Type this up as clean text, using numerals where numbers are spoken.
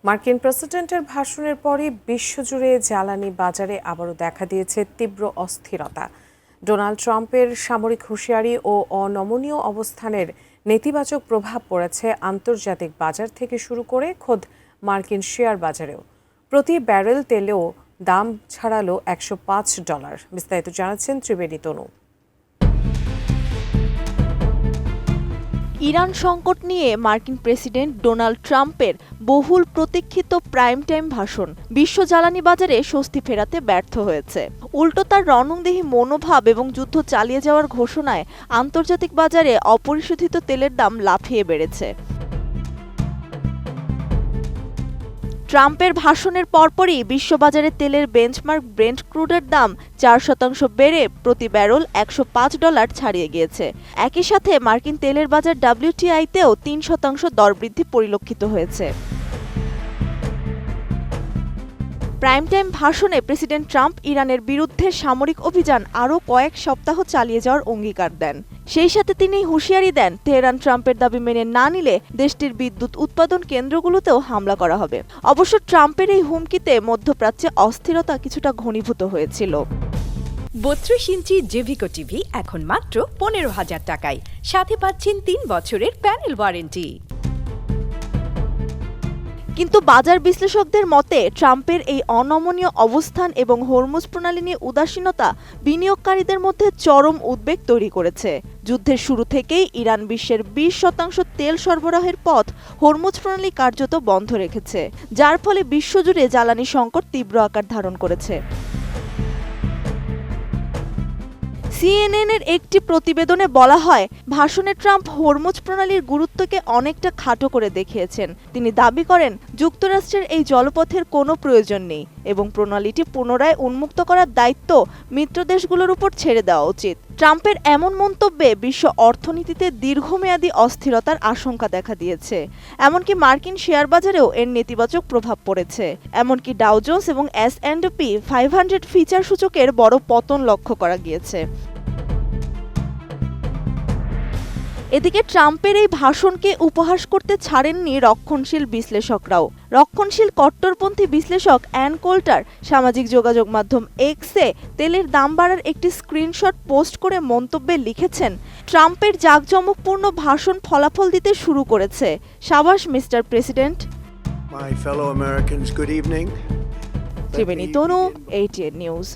মার্কিন প্রেসিডেন্টের ভাষণের পরই বিশ্বজুড়ে জ্বালানি বাজারে আবারও দেখা দিয়েছে তীব্র অস্থিরতা। ডোনাল্ড ট্রাম্পের সামরিক হুঁশিয়ারি ও অনমনীয় অবস্থানের নেতিবাচক প্রভাব পড়েছে আন্তর্জাতিক বাজার থেকে শুরু করে খোদ মার্কিন শেয়ার বাজারেও। প্রতি ব্যারেল তেলেও দাম ছাড়ালো $105। বিস্তারিত জানাচ্ছেন ত্রিবেণী তনু। ইরান সংকট নিয়ে মার্কিন প্রেসিডেন্ট ডোনাল্ড ট্রাম্পের বহুল প্রতীক্ষিত প্রাইম টাইম ভাষণ বিশ্ব জ্বালানি বাজারে স্বস্তি ফেরাতে ব্যর্থ হয়েছে। উল্টো তার রণংদেহী মনোভাব এবং যুদ্ধ চালিয়ে যাওয়ার ঘোষণায় আন্তর্জাতিক বাজারে অপরিশোধিত তেলের দাম লাফিয়ে বেড়েছে। ট্রাম্পের ভাষণের পরপরই বিশ্ববাজারে তেলের বেঞ্চমার্ক ব্রেন্ট ক্রুডের দাম 4% বেড়ে প্রতি ব্যারেল $105 ছাড়িয়ে গিয়েছে। একই সাথে মার্কিন তেলের বাজার WTI-তেও 3% দরবৃদ্ধি পরিলক্ষিত হয়েছে। প্রাইম টাইম ভাষণে প্রেসিডেন্ট ট্রাম্প ইরানের বিরুদ্ধে সামরিক অভিযান আরও কয়েক সপ্তাহ চালিয়ে যাওয়ার অঙ্গীকার দেন। সেই সাথে তিনি হুঁশিয়ারি দেন, তেহরান ট্রাম্পের দাবি মেনে না নিলে দেশটির বিদ্যুৎ উৎপাদন কেন্দ্রগুলোতেও হামলা করা হবে। অবশ্য ট্রাম্পের এই হুমকিতে মধ্যপ্রাচ্যে অস্থিরতা কিছুটা ঘনীভূত হয়েছিল। 32 ইঞ্চি জেভিকো টিভি এখন মাত্র 15,000 টাকায়, সাথে পাচ্ছেন 3 বছরের প্যানেল ওয়ারেন্টি। কিন্তু বাজার বিশ্লেষকদের মতে ট্রাম্পের এই অনমনীয় অবস্থান এবং হরমুজ প্রণালী নিয়ে উদাসীনতা বিনিয়োগকারীদের মধ্যে চরম উদ্বেগ তৈরি করেছে। যুদ্ধের শুরু থেকেই ইরান বিশ্বের 20% তেল সরবরাহের পথ হরমুজ প্রণালী কার্যত বন্ধ রেখেছে, যার ফলে বিশ্বজুড়ে জ্বালানি সংকট তীব্র আকার ধারণ করেছে। CNN-এর একটি প্রতিবেদনে বলা হয়, ভাষণে ট্রাম্প হরমুজ প্রণালীর গুরুত্বকে অনেকটা খাটো করে দেখিয়েছেন। তিনি দাবি করেন, যুক্তরাষ্ট্রের এই জলপথের কোনো প্রয়োজন নেই এবং প্রণালীটি পুনরায় উন্মুক্ত করার দায়িত্ব মিত্রদেশগুলোর উপর ছেড়ে দেওয়া উচিত। ট্রাম্পের এমন মন্তব্যে বিশ্ব অর্থনীতিতে দীর্ঘমেয়াদী অস্থিরতার আশঙ্কা দেখা দিয়েছে। এমনকি মার্কিন শেয়ার বাজারেও এর নেতিবাচক প্রভাব পড়েছে। এমনকি ডাও জোন্স এবং S&P 500 ফিচার সূচকের বড় পতন লক্ষ্য করা গিয়েছে। এদিকে ট্রাম্পের এই ভাষণকে উপহাস করতে ছাড়েননি রক্ষণশীল বিশ্লেষকরাও। রক্ষণশীল কট্টরপন্থী বিশ্লেষক অ্যান কোল্টার সামাজিক যোগাযোগ মাধ্যম এক্সে তেলের দাম বাড়ার একটি স্ক্রিনশট পোস্ট করে মন্তব্যে লিখেছেন, ট্রাম্পের জাঁকজমকপূর্ণ ভাষণ ফলাফল দিতে শুরু করেছে। সাবাস mister president. My fellow Americans, good evening. Tribeni Tanu, ATN news.